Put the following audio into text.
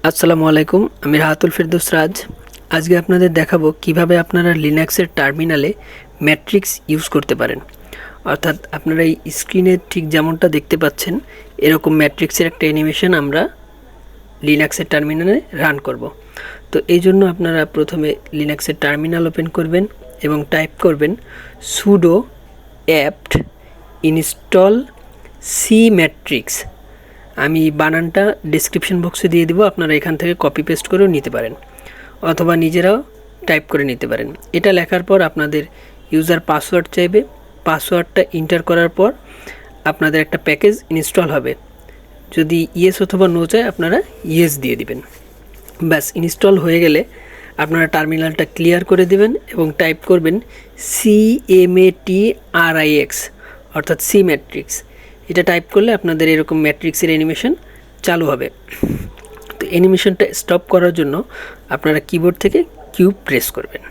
আসসালামু আলাইকুম, আমি রাহাতুল ফেরদৌস রাজ। আজকে আপনাদের দেখাবো কিভাবে আপনারা লিনাক্সের টার্মিনালে ম্যাট্রিক্স ইউজ করতে পারেন। অর্থাৎ আপনারা এই স্ক্রিনে ঠিক যেমনটা দেখতে পাচ্ছেন এরকম ম্যাট্রিক্সের একটা অ্যানিমেশন আমরা লিনাক্সের টার্মিনালে রান করব। তো এই জন্য আপনারা প্রথমে লিনাক্সের টার্মিনাল ওপেন করবেন এবং টাইপ করবেন sudo apt install cmatrix। আমি বানানটা ডেসক্রিপশন বক্সে দিয়ে দিব, আপনারা এখান থেকে কপি পেস্ট করেও নিতে পারেন অথবা নিজেরাও টাইপ করে নিতে পারেন। এটা লেখার পর আপনাদের ইউজার পাসওয়ার্ড চাইবে। পাসওয়ার্ডটা এন্টার করার পর আপনাদের একটা প্যাকেজ ইনস্টল হবে। যদি ইয়েস অথবা নো চায় আপনারা ইয়েস দিয়ে দিবেন। ব্যাস, ইনস্টল হয়ে গেলে আপনারা টার্মিনালটা ক্লিয়ার করে দেবেন এবং টাইপ করবেন cmatrix অর্থাৎ সি ম্যাট্রিক্স। এটা টাইপ করলে আপনাদের এরকম ম্যাট্রিক্সের অ্যানিমেশন চালু হবে। তো অ্যানিমেশনটা স্টপ করার জন্য আপনারা কিবোর্ড থেকে কিউ প্রেস করবেন।